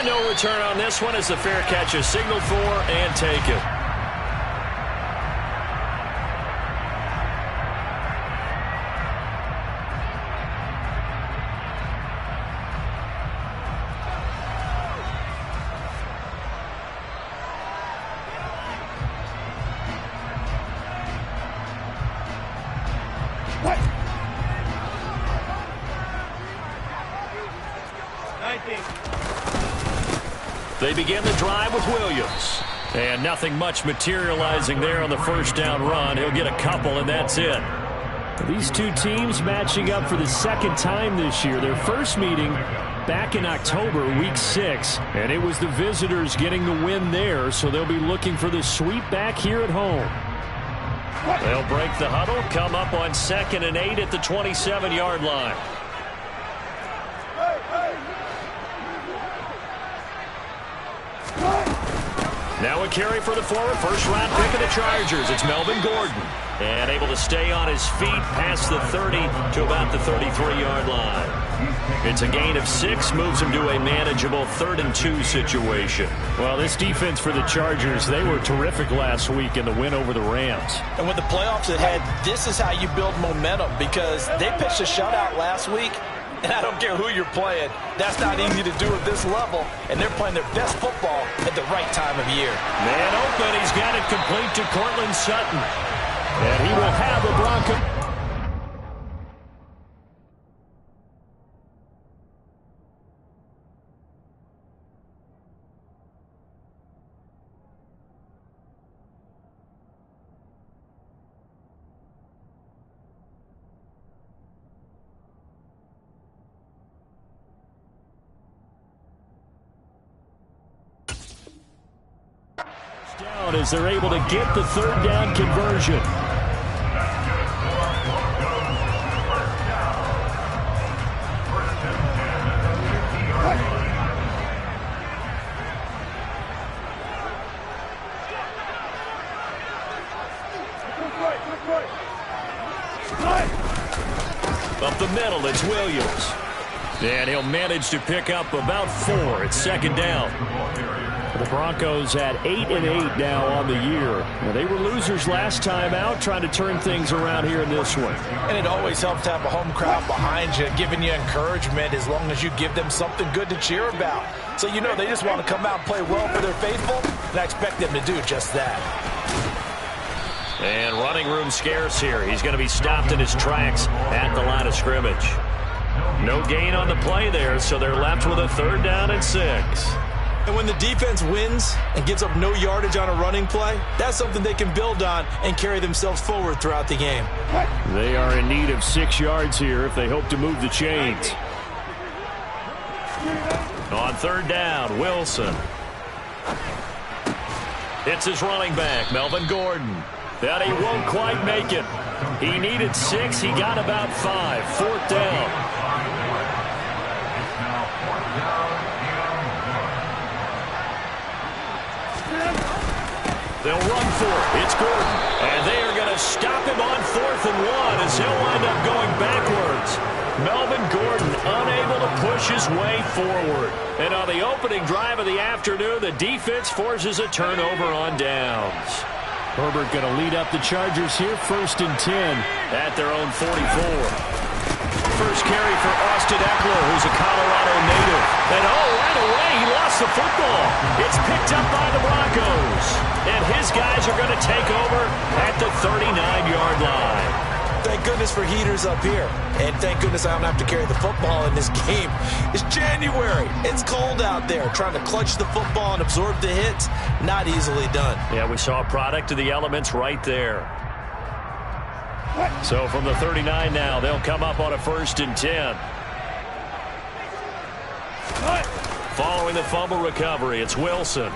no return on this one as the fair catch is signaled for and taken. They begin the drive with Williams. And nothing much materializing there on the first down run. He'll get a couple, and that's it. These two teams matching up for the second time this year. Their first meeting back in October, week 6. And it was the visitors getting the win there, so they'll be looking for the sweep back here at home. They'll break the huddle, come up on 2nd and 8 at the 27-yard line. Now a carry for the forward, first-round pick of the Chargers. It's Melvin Gordon. And able to stay on his feet past the 30 to about the 33-yard line. It's a gain of 6, moves him to a manageable 3rd and 2 situation. Well, this defense for the Chargers, they were terrific last week in the win over the Rams. And with the playoffs ahead, this is how you build momentum, because they pitched a shutout last week. And I don't care who you're playing. That's not easy to do at this level. And they're playing their best football at the right time of year. Man open. He's got it complete to Courtland Sutton. And he will have a Bronco. Down as they're able to get the 3rd down conversion. Up the middle, it's Williams. And he'll manage to pick up about 4. It's 2nd down. The Broncos at 8 and 8 now on the year. Well, they were losers last time out, trying to turn things around here in this one. And it always helps to have a home crowd behind you, giving you encouragement as long as you give them something good to cheer about. So you know they just want to come out and play well for their faithful, and I expect them to do just that. And running room scarce here. He's going to be stopped in his tracks at the line of scrimmage. No gain on the play there, so they're left with a 3rd down and 6. And when the defense wins and gives up no yardage on a running play, that's something they can build on and carry themselves forward throughout the game. They are in need of 6 yards here if they hope to move the chains. On 3rd down, Wilson. It's his running back, Melvin Gordon. But he won't quite make it. He needed 6. He got about 5. 4th down. They'll run for it. It's Gordon. And they are going to stop him on 4th and 1 as he'll wind up going backwards. Melvin Gordon unable to push his way forward. And on the opening drive of the afternoon, the defense forces a turnover on downs. Herbert going to lead up the Chargers here, 1st and 10 at their own 44. First carry for Austin Ekeler, who's a Colorado native. And right away, he lost the football. It's picked up by the Broncos. And his guys are going to take over at the 39-yard line. Thank goodness for heaters up here. And thank goodness I don't have to carry the football in this game. It's January. It's cold out there. Trying to clutch the football and absorb the hits, not easily done. Yeah, we saw a product of the elements right there. So from the 39 now, they'll come up on a 1st and 10. Following the fumble recovery, it's Wilson.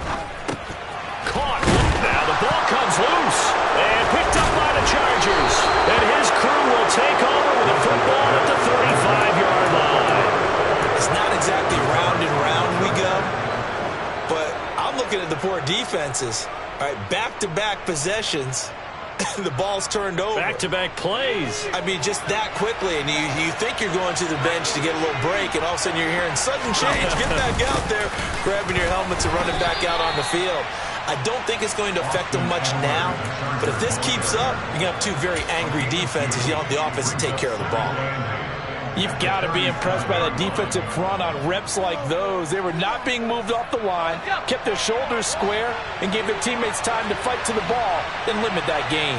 Caught. Now the ball comes loose and picked up by the Chargers. And his crew will take over with the football at the 35-yard line. It's not exactly round and round we go, but I'm looking at the poor defenses. All right, back-to-back possessions. the ball's turned over. Back-to-back plays. I mean, just that quickly, and you think you're going to the bench to get a little break, and all of a sudden you're hearing sudden change. Get back out there, grabbing your helmets and running back out on the field. I don't think it's going to affect them much now, but if this keeps up, you're going to have two very angry defenses. You want the offense to take care of the ball. You've got to be impressed by that defensive front on reps like those. They were not being moved off the line, kept their shoulders square, and gave their teammates time to fight to the ball and limit that gain.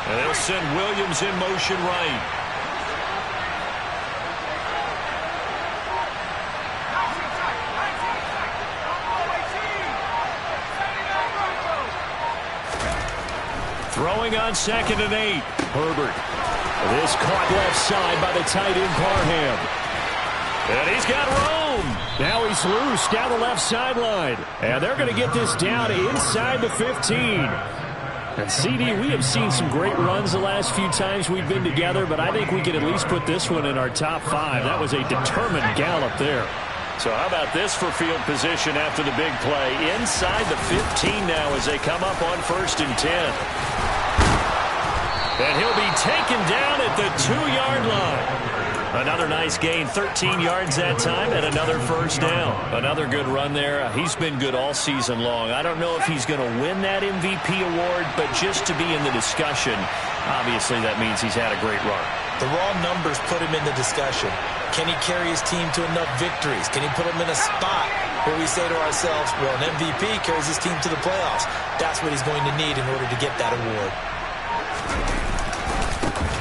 And they'll send Williams in motion right. Throwing on 2nd and 8. Herbert. This caught left side by the tight end Parham. And he's got room. Now he's loose down the left sideline. And they're going to get this down inside the 15. And CD, we have seen some great runs the last few times we've been together, but I think we can at least put this one in our top 5. That was a determined gallop there. So how about this for field position after the big play? Inside the 15 now as they come up on 1st and 10. And he'll be taken down at the 2-yard line. Another nice gain, 13 yards that time, and another first down. Another good run there. He's been good all season long. I don't know if he's going to win that MVP award, but just to be in the discussion, obviously that means he's had a great run. The raw numbers put him in the discussion. Can he carry his team to enough victories? Can he put them in a spot where we say to ourselves, well, an MVP carries his team to the playoffs. That's what he's going to need in order to get that award.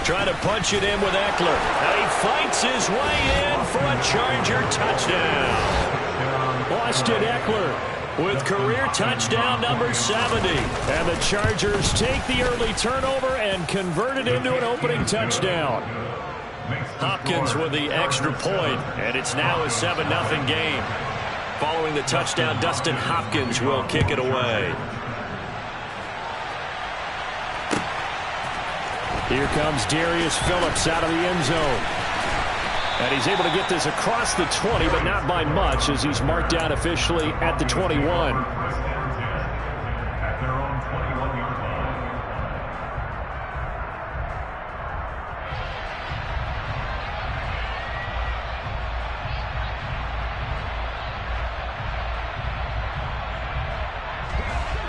Trying to punch it in with Eckler. And he fights his way in for a Charger touchdown. Austin Eckler with career touchdown number 70. And the Chargers take the early turnover and convert it into an opening touchdown. Hopkins with the extra point, and it's now a 7-0 game. Following the touchdown, Dustin Hopkins will kick it away. Here comes Darius Phillips out of the end zone. And he's able to get this across the 20, but not by much as he's marked down officially at the 21.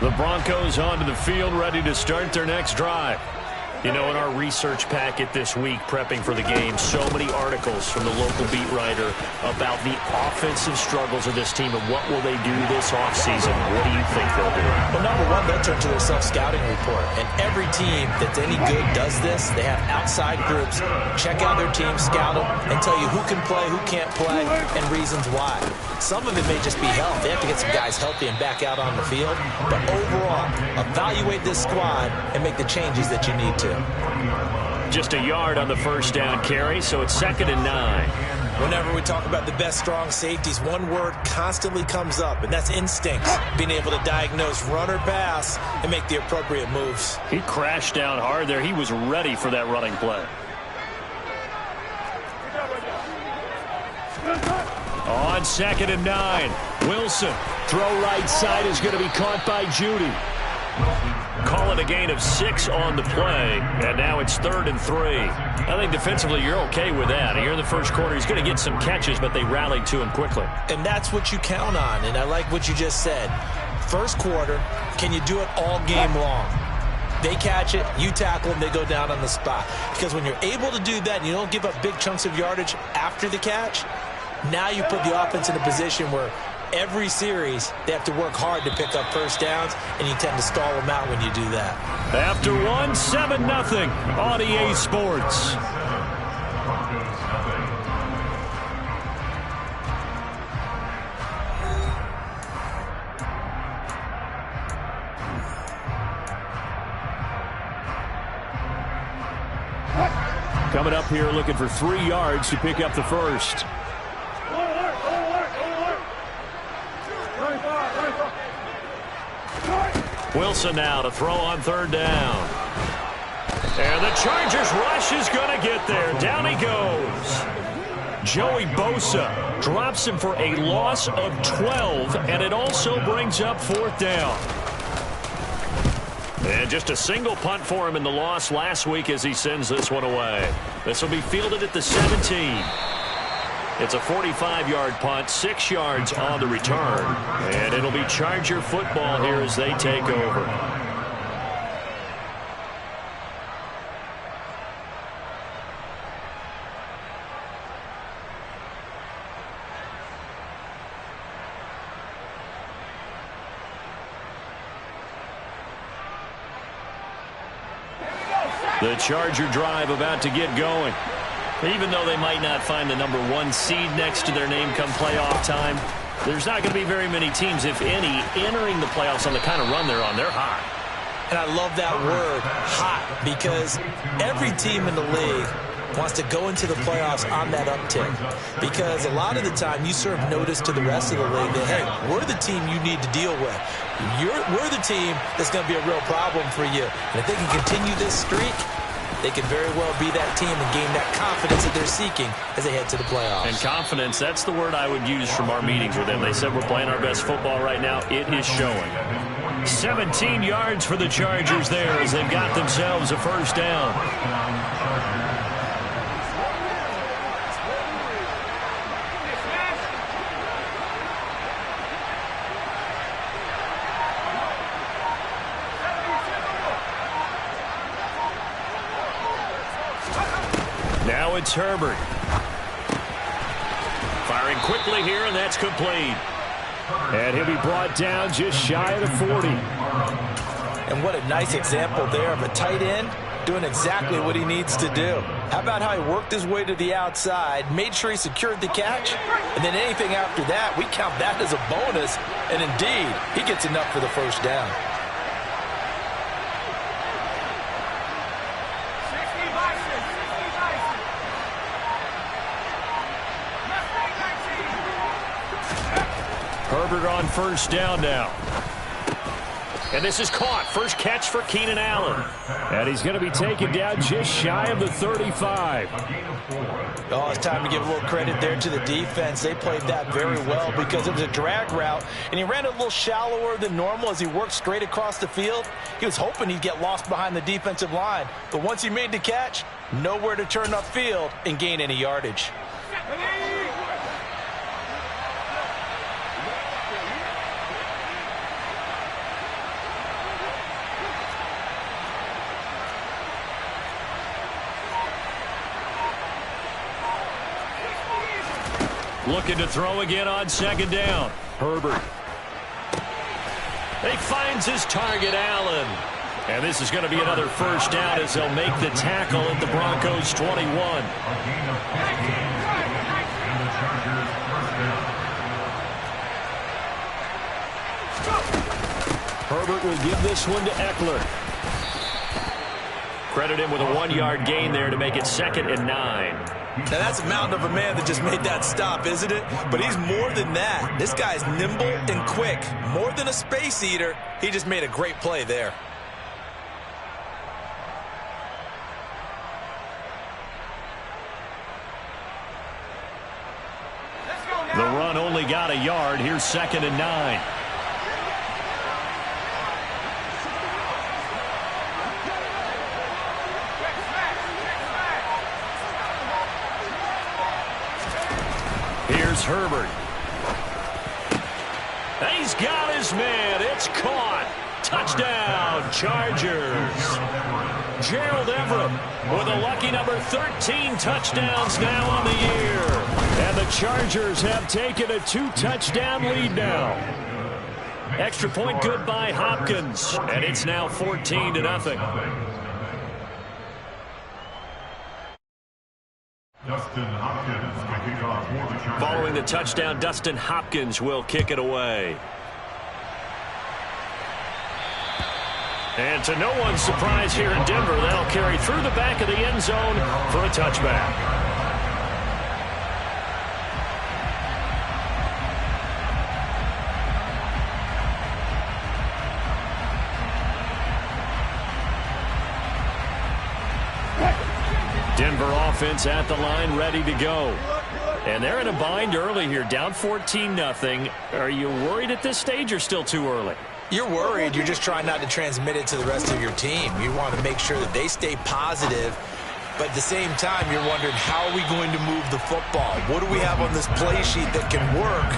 The Broncos onto the field, ready to start their next drive. You know, in our research packet this week, prepping for the game, so many articles from the local beat writer about the offensive struggles of this team and what will they do this offseason. What do you think they'll do? Well, number one, they'll turn to their self-scouting report. And every team that's any good does this. They have outside groups, check out their team, scout them, and tell you who can play, who can't play, and reasons why. Some of it may just be health. They have to get some guys healthy and back out on the field. But overall, evaluate this squad and make the changes that you need to. Just a yard on the first down carry, so it's 2nd and 9. Whenever we talk about the best strong safeties, one word constantly comes up, and that's instinct. Being able to diagnose run or pass and make the appropriate moves. He crashed down hard there. He was ready for that running play. On 2nd and 9, Wilson. Throw right side is going to be caught by Judy. Call it a gain of 6 on the play, and now it's 3rd and 3. I think defensively you're okay with that. Here in the first quarter, he's going to get some catches, but they rallied to him quickly. And that's what you count on, and I like what you just said. First quarter, can you do it all game long? They catch it, you tackle them, they go down on the spot. Because when you're able to do that and you don't give up big chunks of yardage after the catch, now you put the offense in a position where every series, they have to work hard to pick up first downs, and you tend to stall them out when you do that. After one, 7-0 on EA Sports. Coming up here looking for 3 yards to pick up the first. Wilson now to throw on 3rd down. And the Chargers rush is going to get there. Down he goes. Joey Bosa drops him for a loss of 12, and it also brings up 4th down. And just a single punt for him in the loss last week as he sends this one away. This will be fielded at the 17. It's a 45-yard punt, 6 yards on the return. And it'll be Charger football here as they take over. The Charger drive about to get going. Even though they might not find the #1 seed next to their name come playoff time, there's not going to be very many teams, if any, entering the playoffs on the kind of run they're on. They're hot. And I love that word, hot, because every team in the league wants to go into the playoffs on that uptick. Because a lot of the time you serve notice to the rest of the league that, hey, we're the team you need to deal with. We're the team that's going to be a real problem for you. And if they can continue this streak, they could very well be that team and gain that confidence that they're seeking as they head to the playoffs. And confidence, that's the word I would use from our meetings with them. They said we're playing our best football right now. It is showing. 17 yards for the Chargers there as they've got themselves a first down. Now it's Herbert. Firing quickly here, and that's complete. And he'll be brought down just shy of the 40. And what a nice example there of a tight end doing exactly what he needs to do. How about how he worked his way to the outside, made sure he secured the catch, and then anything after that, we count that as a bonus. And indeed, he gets enough for the first down. Herbert on first down now. And this is caught. First catch for Keenan Allen. And he's going to be taken down just shy of the 35. Oh, it's time to give a little credit there to the defense. They played that very well because it was a drag route, and he ran a little shallower than normal as he worked straight across the field. He was hoping he'd get lost behind the defensive line. But once he made the catch, nowhere to turn upfield and gain any yardage. Looking to throw again on second down. Herbert. He finds his target, Allen. And this is going to be another first down as they'll make the tackle at the Broncos' 21. Herbert will give this one to Eckler. Credit him with a 1-yard gain there to make it 2nd and 9. Now, that's a mountain of a man that just made that stop, isn't it? But he's more than that. This guy's nimble and quick. More than a space eater, he just made a great play there. The run only got a yard. Here's 2nd and 9. Here's Herbert. He's got his man. It's caught. Touchdown, Chargers. Gerald Everett with a lucky number 13 touchdowns now on the year. And the Chargers have taken a 2-touchdown lead now. Extra point good by Hopkins. And it's now 14-0. Following the touchdown, Dustin Hopkins will kick it away. And to no one's surprise here in Denver, that'll carry through the back of the end zone for a touchback. Denver offense at the line, ready to go. And they're in a bind early here, down 14-0. Are you worried at this stage or still too early? You're worried. You're just trying not to transmit it to the rest of your team. You want to make sure that they stay positive. But at the same time, you're wondering, how are we going to move the football? What do we have on this play sheet that can work?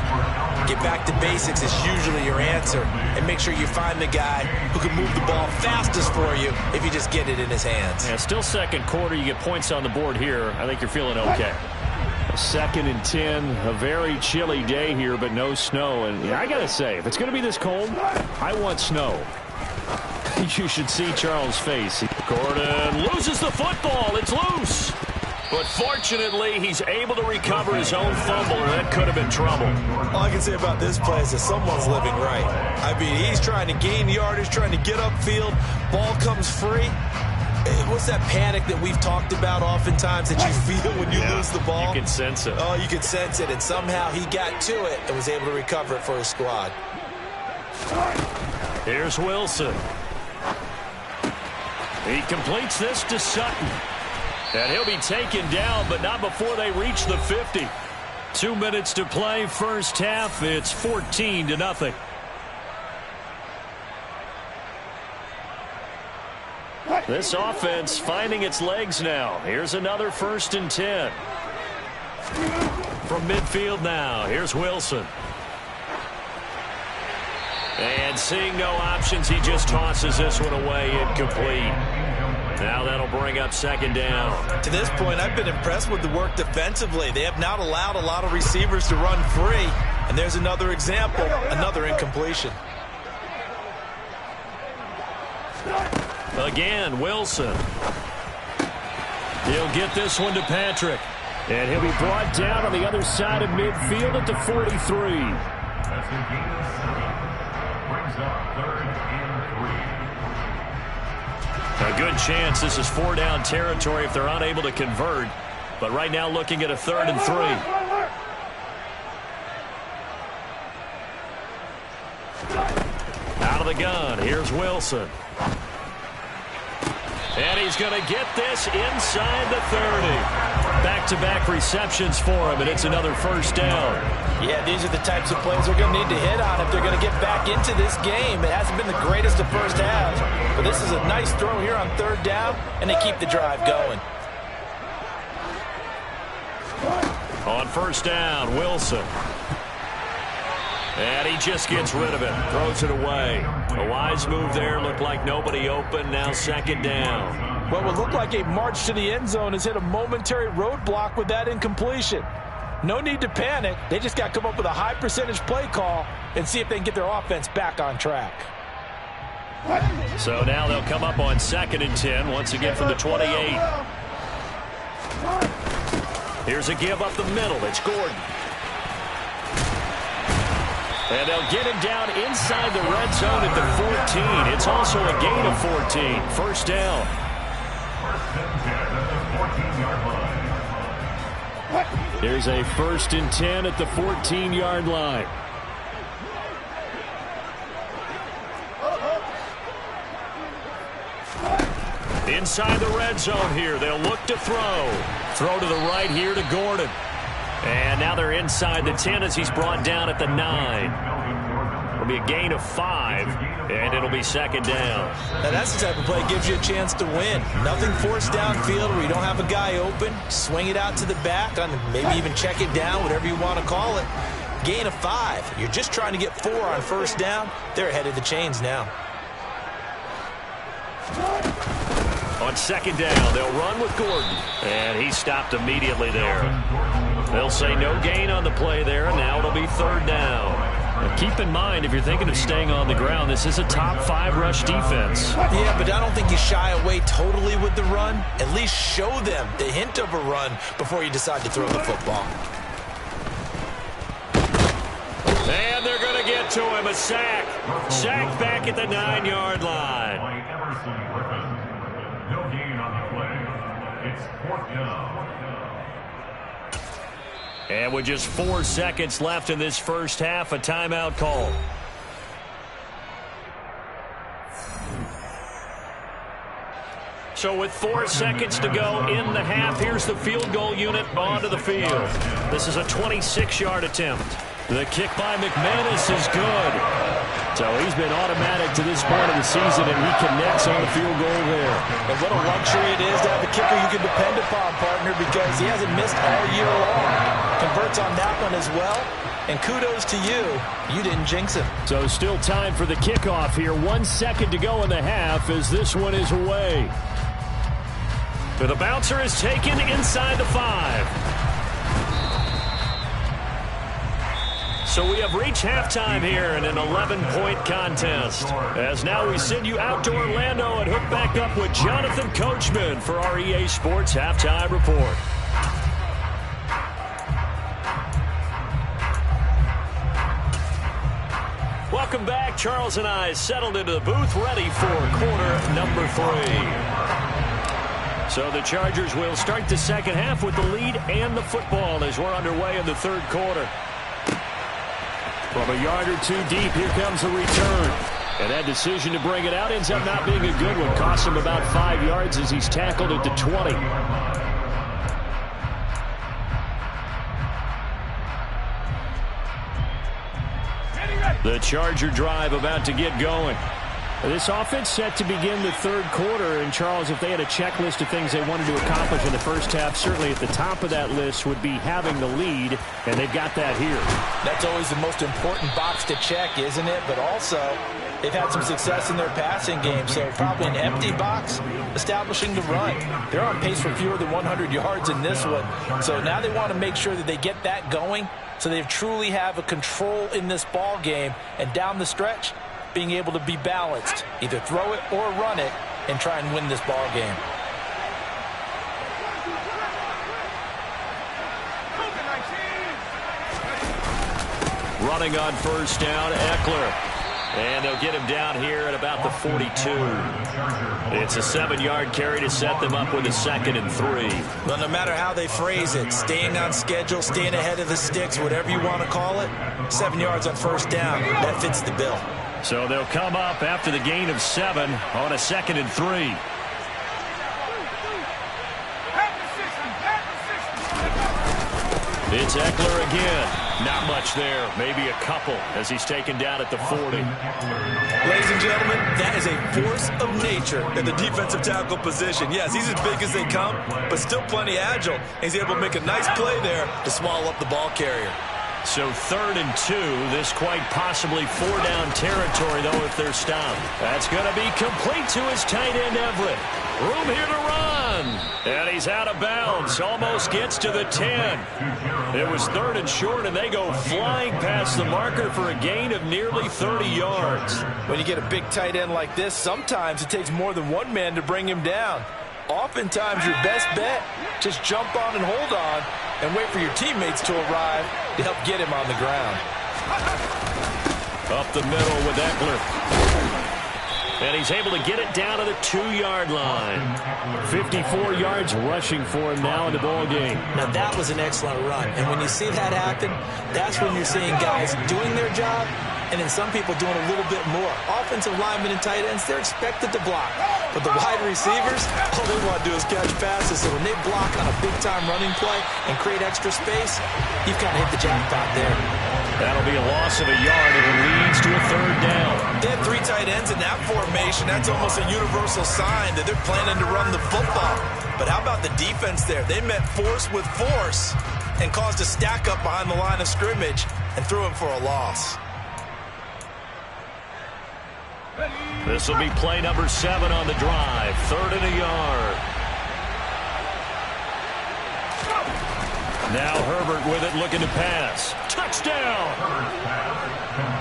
Get back to basics is usually your answer. And make sure you find the guy who can move the ball fastest for you if you just get it in his hands. Yeah, still second quarter. You get points on the board here. I think you're feeling okay. 2nd and 10. A very chilly day here, but no snow. And I got to say, if it's going to be this cold, I want snow. You should see Charles' face. Gordon loses the football. It's loose. But fortunately, he's able to recover his own fumble, and that could have been trouble. All I can say about this play is that someone's living right. I mean, he's trying to gain yardage, trying to get upfield. Ball comes free. What's that panic that we've talked about oftentimes that you feel when you lose the ball? You can sense it. Oh, you can sense it, and somehow he got to it and was able to recover it for his squad. Here's Wilson. He completes this to Sutton. And he'll be taken down, but not before they reach the 50. 2 minutes to play, first half. It's 14-0. This offense finding its legs now. Here's another 1st and 10. From midfield now, here's Wilson. And seeing no options, he just tosses this one away, incomplete. Now that'll bring up 2nd down. To this point, I've been impressed with the work defensively. They have not allowed a lot of receivers to run free. And there's another example, another incompletion. Again, Wilson. He'll get this one to Patrick. And he'll be brought down on the other side of midfield at the 43. A good chance this is 4-down territory if they're unable to convert. But right now looking at a 3rd and 3. Out of the gun, here's Wilson. And he's going to get this inside the 30. Back-to-back receptions for him, and it's another 1st down. Yeah, these are the types of plays they're going to need to hit on if they're going to get back into this game. It hasn't been the greatest of first halves, but this is a nice throw here on 3rd down, and they keep the drive going. On 1st down, Wilson. And he just gets rid of it, throws it away. A wise move there, looked like nobody open, now 2nd down. What would look like a march to the end zone has hit a momentary roadblock with that incompletion. No need to panic. They just got to come up with a high percentage play call and see if they can get their offense back on track. So now they'll come up on 2nd and 10, once again from the 28. Here's a give up the middle. It's Gordon. And they'll get him down inside the red zone at the 14. It's also a gain of 14. 1st down. Here's a 1st and 10 at the 14-yard line. Inside the red zone here. They'll look to throw. Throw to the right here to Gordon. And now they're inside the 10 as he's brought down at the 9. It'll be a gain of 5, and it'll be 2nd down. Now that's the type of play that gives you a chance to win. Nothing forced downfield where you don't have a guy open. Swing it out to the back, maybe even check it down, whatever you want to call it. Gain of 5. You're just trying to get 4 on 1st down. They're ahead of the chains now. On 2nd down, they'll run with Gordon. And he stopped immediately there. They'll say no gain on the play there, and now it'll be 3rd down. Now keep in mind, if you're thinking of staying on the ground, this is a top 5 rush defense. Yeah, but I don't think you shy away totally with the run. At least show them the hint of a run before you decide to throw the football. And they're going to get to him, a sack. Sack back at the 9-yard line. No gain on the play. It's 4th down. And with just 4 seconds left in this first half, a timeout call. So with 4 seconds to go in the half, here's the field goal unit onto the field. This is a 26-yard attempt. The kick by McManus is good. So he's been automatic to this point of the season, and he connects on the field goal there. And what a luxury it is to have a kicker you can depend upon, partner, because he hasn't missed all year long. Converts on that one as well. And kudos to you. You didn't jinx him. So still time for the kickoff here. 1 second to go in the half as this one is away. But the bouncer is taken inside the 5. So we have reached halftime here in an 11-point contest. As now we send you out to Orlando and hook back up with Jonathan Coachman for our EA Sports Halftime Report. Welcome back. Charles and I settled into the booth, ready for quarter number 3. So the Chargers will start the second half with the lead and the football as we're underway in the third quarter. From a yard or two deep, here comes the return. And that decision to bring it out ends up not being a good one. Cost him about 5 yards as he's tackled at the 20. The Charger drive about to get going. This offense set to begin the third quarter. And, Charles, if they had a checklist of things they wanted to accomplish in the first half, certainly at the top of that list would be having the lead, and they've got that here. That's always the most important box to check, isn't it? But also, they've had some success in their passing game, so probably an empty box establishing the run. They're on pace for fewer than 100 yards in this one. So now they want to make sure that they get that going so they truly have a control in this ball game, and down the stretch, being able to be balanced, either throw it or run it, and try and win this ball game. Running on first down, Eckler. And they'll get him down here at about the 42. It's a 7-yard carry to set them up with a 2nd and 3. Well, no matter how they phrase it, staying on schedule, staying ahead of the sticks, whatever you want to call it, 7 yards on first down, that fits the bill. So they'll come up after the gain of 7 on a 2nd and 3. It's Eckler again. Not much there. Maybe a couple as he's taken down at the 40. Ladies and gentlemen, that is a force of nature at the defensive tackle position. Yes, he's as big as they come, but still plenty agile. He's able to make a nice play there to swallow up the ball carrier. So 3rd and 2, this quite possibly 4-down territory, though, if they're stopped. That's going to be complete to his tight end, Everett. Room here to run. And he's out of bounds. Almost gets to the 10. It was 3rd and short, and they go flying past the marker for a gain of nearly 30 yards. When you get a big tight end like this, sometimes it takes more than one man to bring him down. Oftentimes, your best bet, just jump on and hold on and wait for your teammates to arrive to help get him on the ground. Up the middle with Eckler. And he's able to get it down to the 2-yard line. 54 yards rushing for him now in the ball game. Now, that was an excellent run. And when you see that happen, that's when you're seeing guys doing their job and then some people doing a little bit more. Offensive linemen and tight ends, they're expected to block. But the wide receivers, all they want to do is catch passes. So when they block on a big-time running play and create extra space, you've kind of hit the jackpot there. That'll be a loss of a yard, and it leads to a 3rd down. They have 3 tight ends in that formation. That's almost a universal sign that they're planning to run the football. But how about the defense there? They met force with force and caused a stack up behind the line of scrimmage and threw him for a loss. This will be play number 7 on the drive. 3rd and a yard. Now Herbert with it, looking to pass. Touchdown!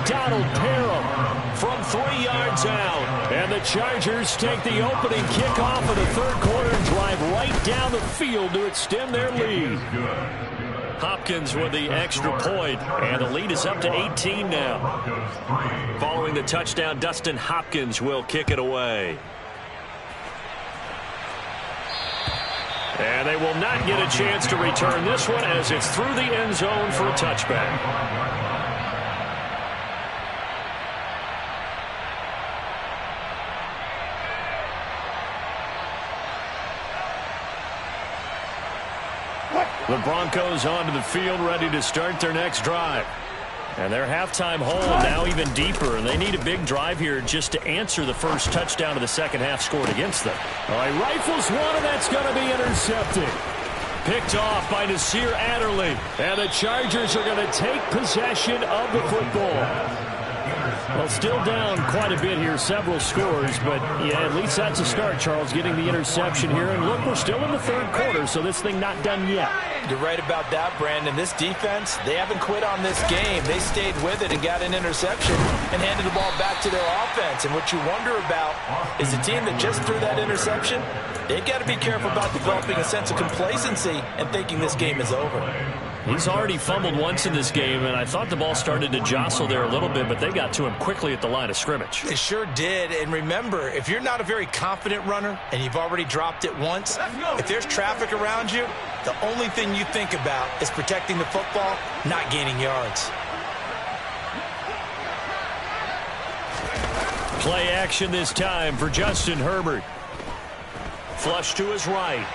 Donald Parham from 3 yards out. And the Chargers take the opening kickoff of the third quarter and drive right down the field to extend their lead. Hopkins with the extra point, and the lead is up to 18 now. Following the touchdown, Dustin Hopkins will kick it away. And they will not get a chance to return this one as it's through the end zone for a touchback. The Broncos onto the field, ready to start their next drive. And their halftime hole now even deeper, and they need a big drive here just to answer the first touchdown of the second half scored against them. All right, rifles one, and that's going to be intercepted. Picked off by Nasir Adderley. And the Chargers are going to take possession of the football. Well, still down quite a bit here, several scores, but yeah, at least that's a start, Charles, getting the interception here. And look, we're still in the third quarter, so this thing not done yet. You're right about that, Brandon. This defense, they haven't quit on this game. They stayed with it and got an interception and handed the ball back to their offense. And what you wonder about is the team that just threw that interception, they've got to be careful about developing a sense of complacency and thinking this game is over. He's already fumbled once in this game, and I thought the ball started to jostle there a little bit, but they got to him quickly at the line of scrimmage. They sure did. And remember, if you're not a very confident runner and you've already dropped it once, if there's traffic around you, the only thing you think about is protecting the football, not gaining yards. Play action this time for Justin Herbert. Flush to his right.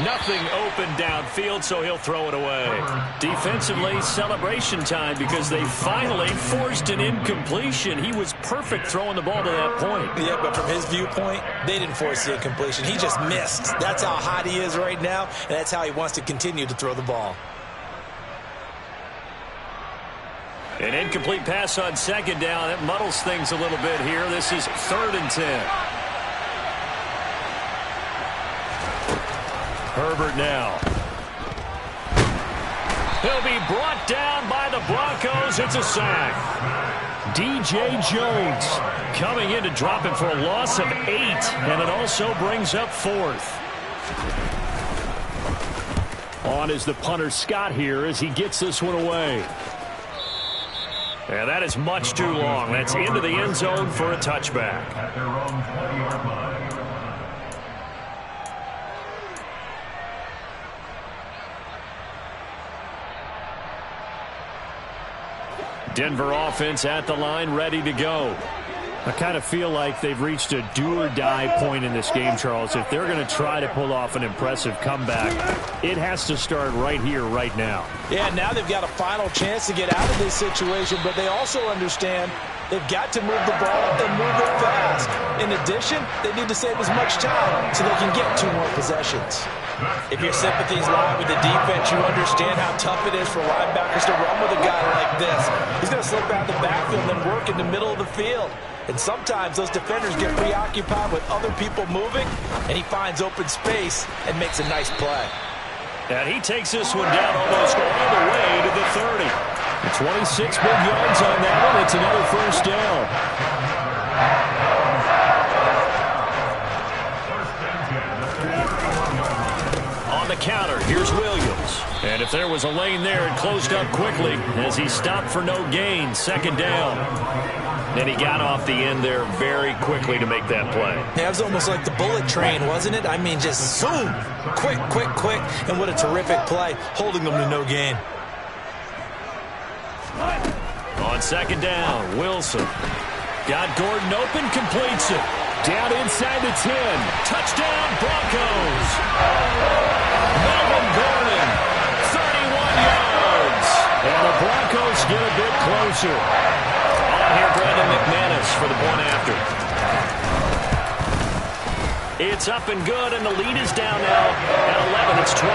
Nothing open downfield, so he'll throw it away. Defensively, celebration time because they finally forced an incompletion. He was perfect throwing the ball to that point. Yeah, but from his viewpoint, they didn't force the incompletion. He just missed. That's how hot he is right now, and that's how he wants to continue to throw the ball. An incomplete pass on second down. That muddles things a little bit here. This is 3rd and 10. Herbert now. He'll be brought down by the Broncos. It's a sack. DJ Jones coming in to drop him for a loss of 8, and it also brings up 4th. On is the punter Scott here as he gets this one away. And that is much too long. That's into the end zone for a touchback. At their own 20-yard line. Denver offense at the line, ready to go. I kind of feel like they've reached a do-or-die point in this game, Charles. If they're going to try to pull off an impressive comeback, it has to start right here, right now. Yeah, now they've got a final chance to get out of this situation, but they also understand they've got to move the ball and move it fast. In addition, they need to save as much time so they can get 2 more possessions. If your sympathies lie with the defense, you understand how tough it is for linebackers to run with a guy like this. He's going to slip out of the backfield and work in the middle of the field. And sometimes those defenders get preoccupied with other people moving, and he finds open space and makes a nice play. And he takes this one down almost all the way to the 30. 26 big yards on that one. It's another first down. The counter, here's Williams. And if there was a lane there, it closed up quickly as he stopped for no gain. 2nd down. And he got off the end there very quickly to make that play. Yeah, it was almost like the bullet train, wasn't it? I mean, just zoom. Quick, quick, quick. And what a terrific play, holding them to no gain. On 2nd down, Wilson. Got Gordon open, completes it. Down inside the 10. Touchdown, Broncos. Melvin Gordon, 31 yards. And the Broncos get a bit closer. On here, Brandon McManus for the point after. It's up and good, and the lead is down now at 11. It's 21-10.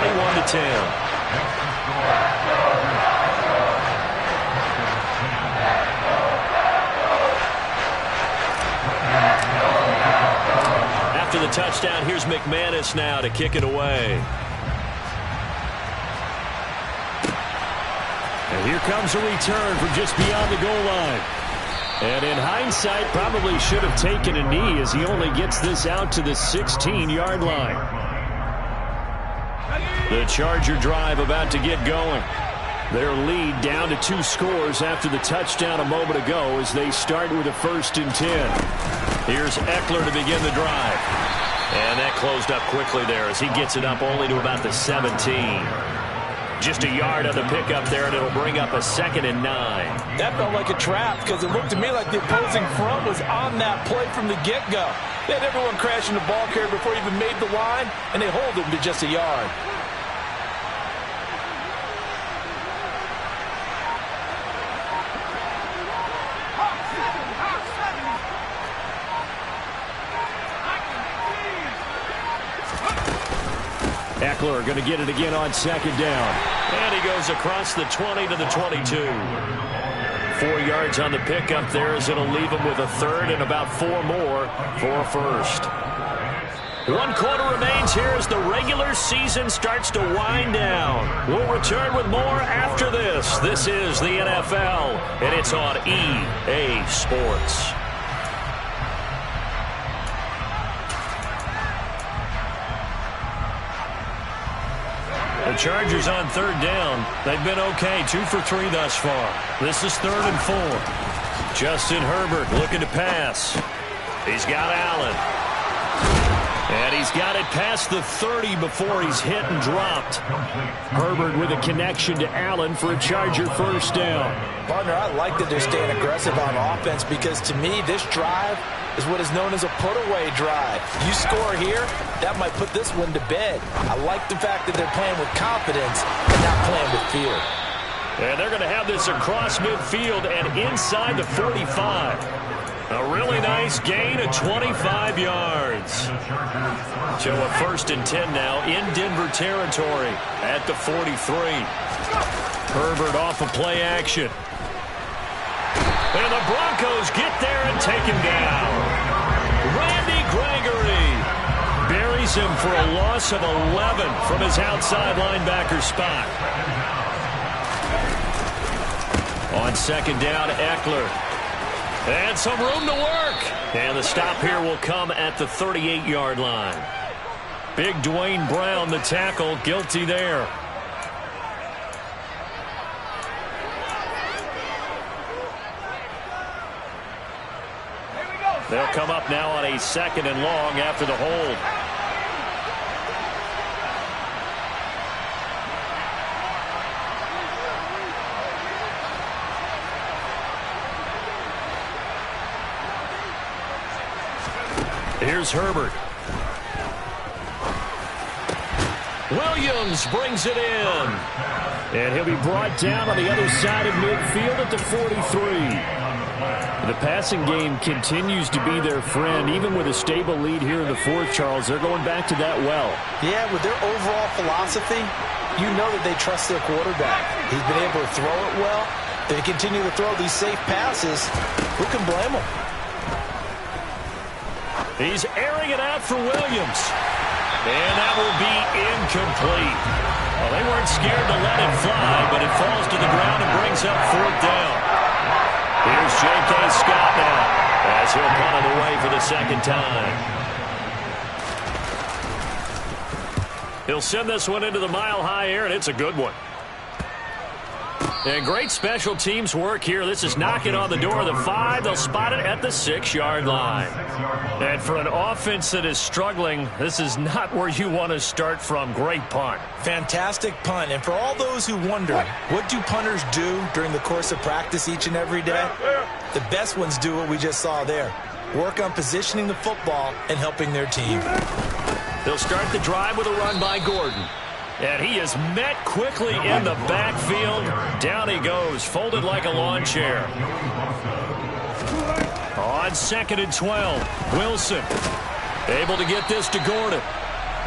After the touchdown, here's McManus now to kick it away. And here comes a return from just beyond the goal line. And in hindsight, probably should have taken a knee as he only gets this out to the 16-yard line. The Charger drive about to get going. Their lead down to 2 scores after the touchdown a moment ago as they start with a 1st and 10. Here's Eckler to begin the drive. And that closed up quickly there as he gets it up only to about the 17. Just a yard on the pickup there, and it'll bring up a 2nd and 9. That felt like a trap because it looked to me like the opposing front was on that play from the get-go. They had everyone crashing the ball carrier before he even made the line, and they hold him to just a yard. Eckler going to get it again on second down. And he goes across the 20 to the 22. 4 yards on the pickup there as it'll leave him with a third and about 4 more for a first. 1 quarter remains here as the regular season starts to wind down. We'll return with more after this. This is the NFL, and it's on EA Sports. The Chargers on third down. They've been okay, 2 for 3 thus far. This is 3rd and 4. Justin Herbert looking to pass. He's got Allen. And he's got it past the 30 before he's hit and dropped. Herbert with a connection to Allen for a Charger first down. Partner, I like that they're staying aggressive on offense because to me this drive is what is known as a put-away drive. You score here, that might put this one to bed. I like the fact that they're playing with confidence and not playing with fear. And they're going to have this across midfield and inside the 45. A really nice gain of 25 yards. So a 1st and 10 now in Denver territory at the 43. Herbert off of play action. And the Broncos get there and take him down. Randy Gregory buries him for a loss of 11 from his outside linebacker spot. On second down, Eckler. And some room to work. And the stop here will come at the 38-yard line. Big Dwayne Brown, the tackle, guilty there. They'll come up now on a 2nd and long after the hold. Here's Herbert. Williams brings it in. And he'll be brought down on the other side of midfield at the 43. The passing game continues to be their friend. Even with a stable lead here in the 4th, Charles, they're going back to that well. Yeah, with their overall philosophy, you know that they trust their quarterback. He's been able to throw it well. They continue to throw these safe passes. Who can blame them? He's airing it out for Williams. And that will be incomplete. Well, they weren't scared to let it fly, but it falls to the ground and brings up 4th down. Here's J.K. Scott now as he'll punt it away for the 2nd time. He'll send this one into the mile-high air, and it's a good one. And great special teams work here. This is knocking on the door of the 5. They'll spot it at the 6-yard line. And for an offense that is struggling, this is not where you want to start from. Great punt. Fantastic punt. And for all those who wonder, what do punters do during the course of practice each and every day? The best ones do what we just saw there. Work on positioning the football and helping their team. They'll start the drive with a run by Gordon. And he is met quickly in the backfield. Down he goes, folded like a lawn chair. On 2nd and 12, Wilson able to get this to Gordon.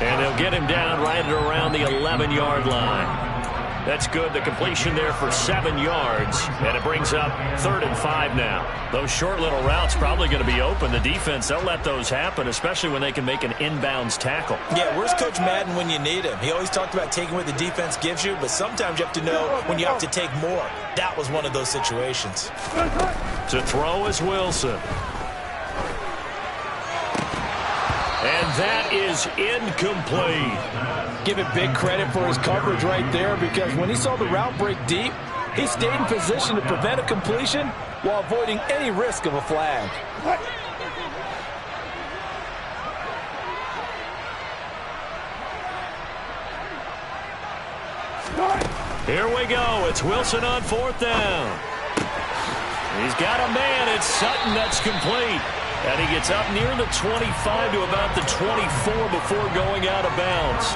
And they'll get him down right at around the 11-yard line. That's good. The completion there for 7 yards. And it brings up 3rd and 5 now. Those short little routes probably going to be open. The defense, they'll let those happen, especially when they can make an inbounds tackle. Yeah, where's Coach Madden when you need him? He always talked about taking what the defense gives you, but sometimes you have to know when you have to take more. That was one of those situations. To throw is Wilson. And that is incomplete. Give it big credit for his coverage right there because when he saw the route break deep, he stayed in position to prevent a completion while avoiding any risk of a flag. Here we go. It's Wilson on 4th down. He's got a man. It's Sutton that's complete. And he gets up near the 25 to about the 24 before going out of bounds.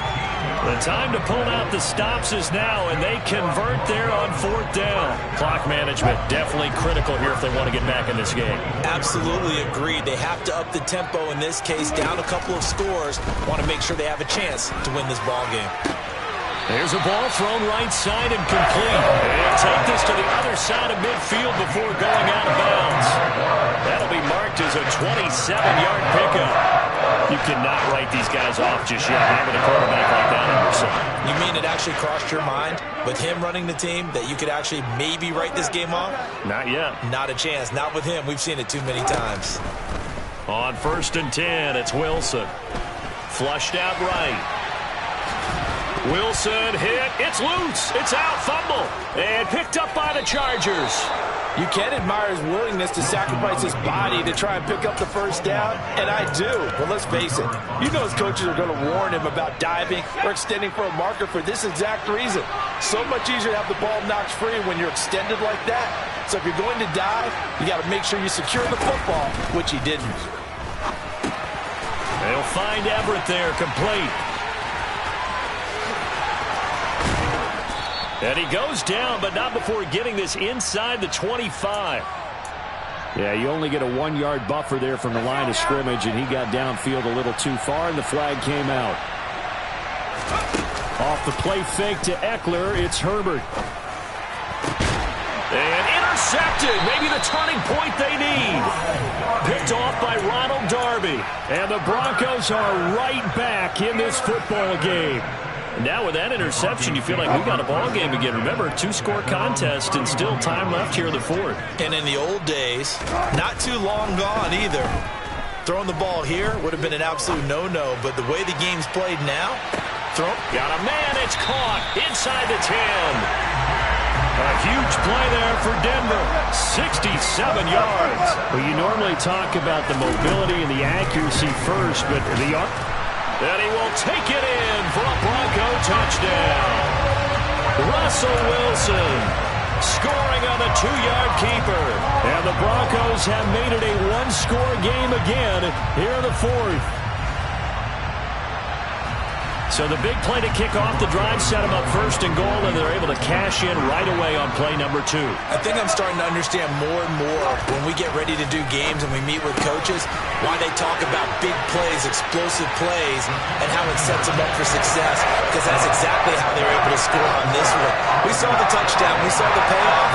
The time to pull out the stops is now, and they convert there on 4th down. Clock management definitely critical here if they want to get back in this game. Absolutely agreed. They have to up the tempo in this case, down a couple of scores. Want to make sure they have a chance to win this ball game. There's a ball thrown right side and complete. And take this to the other side of midfield before going out of bounds. That'll be marked as a 27-yard pickup. You cannot write these guys off just yet. Having a quarterback like that on your side. You mean it actually crossed your mind with him running the team that you could actually maybe write this game off? Not yet. Not a chance. Not with him. We've seen it too many times. On 1st and 10, it's Wilson. Flushed out right. Wilson hit. It's loose. It's out. Fumble. And picked up by the Chargers. You can admire his willingness to sacrifice his body to try and pick up the first down, and I do. But let's face it, you know his coaches are going to warn him about diving or extending for a marker for this exact reason. So much easier to have the ball knocked free when you're extended like that. So if you're going to dive, you got to make sure you secure the football, which he didn't. They'll find Everett there, complete. And he goes down, but not before getting this inside the 25. Yeah, you only get a 1-yard buffer there from the line of scrimmage, and he got downfield a little too far, and the flag came out. Off the play fake to Eckler, it's Herbert. And intercepted, maybe the turning point they need. Picked off by Ronald Darby. And the Broncos are right back in this football game. Now with that interception, you feel like we got a ball game again. Remember, 2-score contest and still time left here in the 4th. And in the old days, not too long gone either. Throwing the ball here would have been an absolute no-no, but the way the game's played now, got a man, it's caught inside the 10. A huge play there for Denver, 67 yards. Well, you normally talk about the mobility and the accuracy first, but and he will take it in for a Bronco touchdown. Russell Wilson scoring on the 2-yard keeper. And the Broncos have made it a 1-score game again here in the 4th. So the big play to kick off the drive set them up 1st and goal, and they're able to cash in right away on play number 2. I think I'm starting to understand more and more when we get ready to do games and we meet with coaches why they talk about big plays, explosive plays, and how it sets them up for success, because that's exactly how they were able to score on this one. We saw the touchdown, we saw the payoff,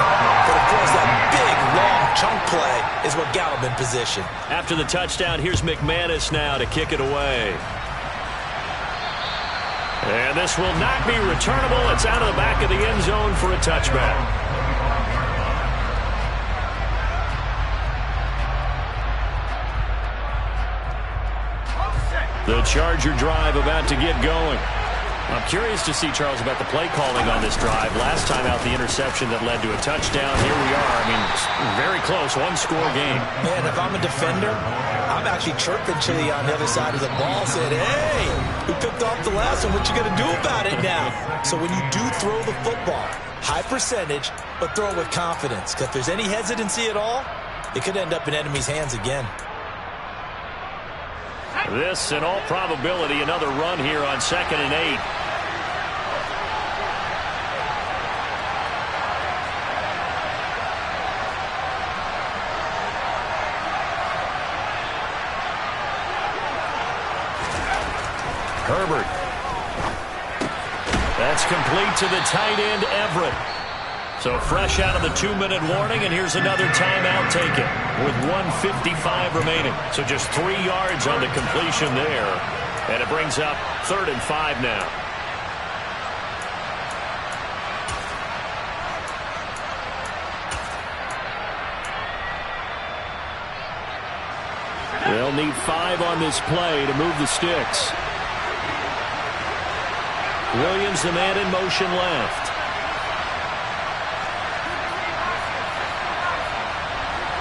but of course that big, long chunk play is what got them in position. After the touchdown, here's McManus now to kick it away. And this will not be returnable. It's out of the back of the end zone for a touchback. The Charger drive about to get going. I'm curious to see, Charles, about the play calling on this drive. Last time out, the interception that led to a touchdown. Here we are. I mean, very close, 1-score game. Man, if I'm a defender, I'm actually chirping Chili on the other side of the ball, saying, hey, we picked off the last one. What you going to do about it now? So when you do throw the football, high percentage, but throw it with confidence. Because if there's any hesitancy at all, it could end up in enemy's hands again. This, in all probability, another run here on 2nd and 8. Herbert. That's complete to the tight end, Everett. So fresh out of the 2-minute warning, and here's another timeout taken with 1:55 remaining. So just 3 yards on the completion there. And it brings up 3rd and 5 now. They'll need 5 on this play to move the sticks. Williams, the man in motion left.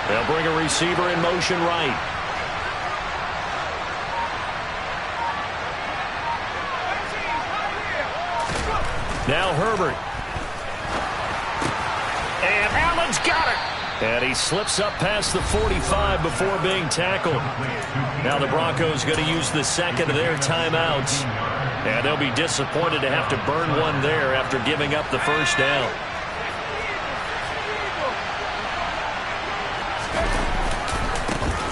They'll bring a receiver in motion right. Now Herbert. And Allen's got it. And he slips up past the 45 before being tackled. Now the Broncos going to use the second of their timeouts. And they'll be disappointed to have to burn one there after giving up the first down.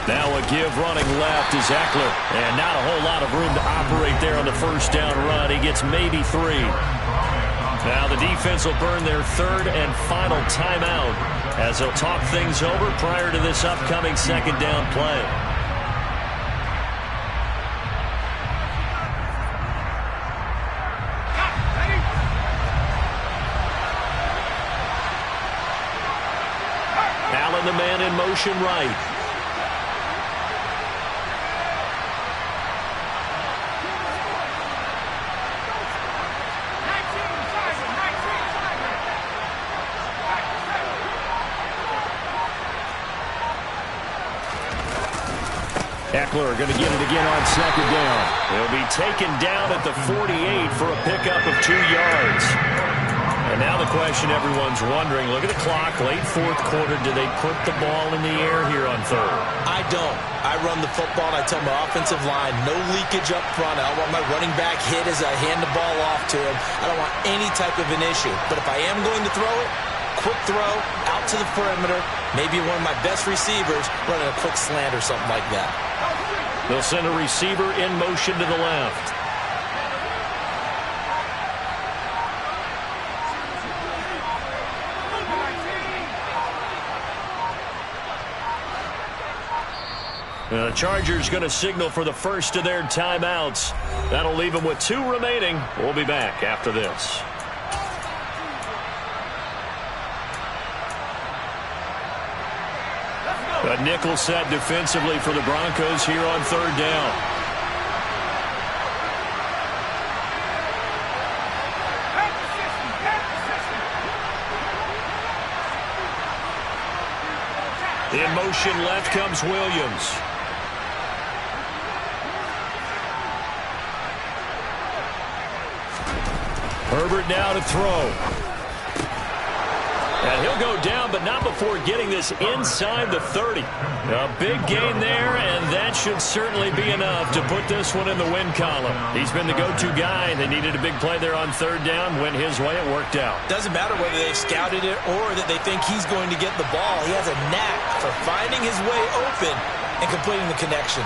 Now a give running left is Eckler. And not a whole lot of room to operate there on the first down run. He gets maybe 3. Now the defense will burn their third and final timeout as they'll talk things over prior to this upcoming second down play. Allen, the man in motion right. Eckler going to get it again on second down. He'll be taken down at the 48 for a pickup of 2 yards. And now the question everyone's wondering, look at the clock, late fourth quarter, do they put the ball in the air here on third? I don't. I run the football and I tell my offensive line, no leakage up front. I don't want my running back hit as I hand the ball off to him. I don't want any type of an issue. But if I am going to throw it, quick throw, out to the perimeter, maybe one of my best receivers running a quick slant or something like that. They'll send a receiver in motion to the left. The Chargers going to signal for the first of their timeouts. That'll leave them with 2 remaining. We'll be back after this. A nickel set defensively for the Broncos here on third down. In motion left comes Williams. Herbert now to throw. And he'll go down, but not before getting this inside the 30. A big gain there, and that should certainly be enough to put this one in the win column. He's been the go-to guy. They needed a big play there on third down. Went his way. It worked out. Doesn't matter whether they scouted it or that they think he's going to get the ball. He has a knack for finding his way open and completing the connection.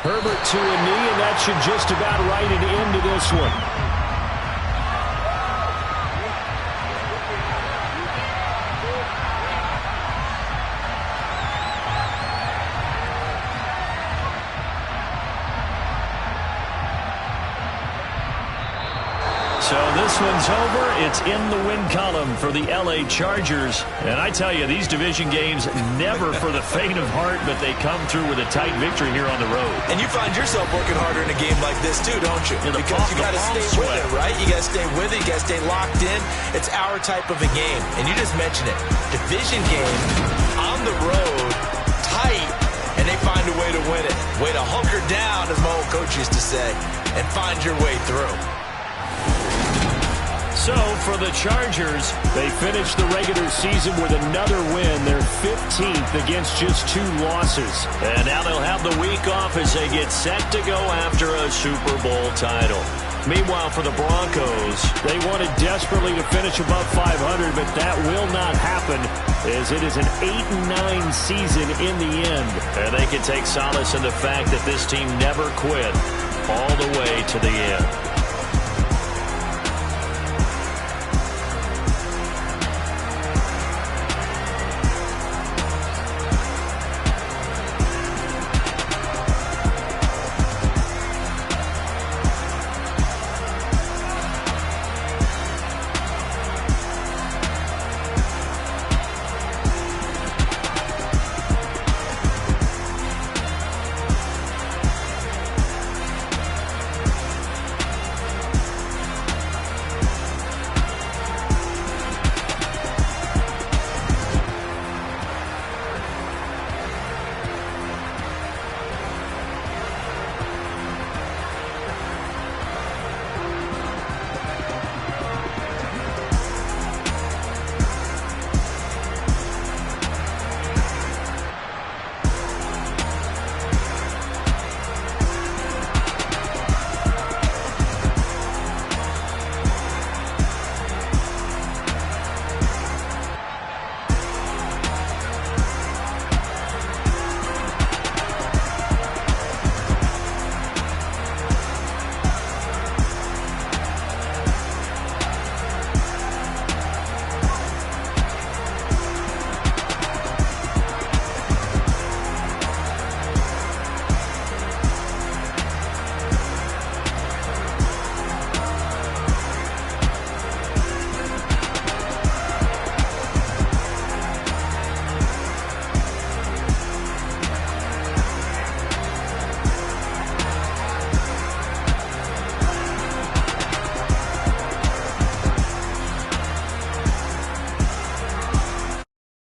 Herbert to a knee, and that should just about write it into this one. So this one's over. It's in the win column for the L.A. Chargers. And I tell you, these division games, never for the faint of heart, but they come through with a tight victory here on the road. And you find yourself working harder in a game like this, too, don't you? Because you got to stay with it, right? You got to stay with it. You got to stay locked in. It's our type of a game. And you just mentioned it. Division game, on the road, tight, and they find a way to win it. Way to hunker down, as my old coach used to say, and find your way through. So, for the Chargers, they finished the regular season with another win. They're 15th against just 2 losses. And now they'll have the week off as they get set to go after a Super Bowl title. Meanwhile, for the Broncos, they wanted desperately to finish above 500, but that will not happen as it is an 8-9 season in the end. And they can take solace in the fact that this team never quit all the way to the end.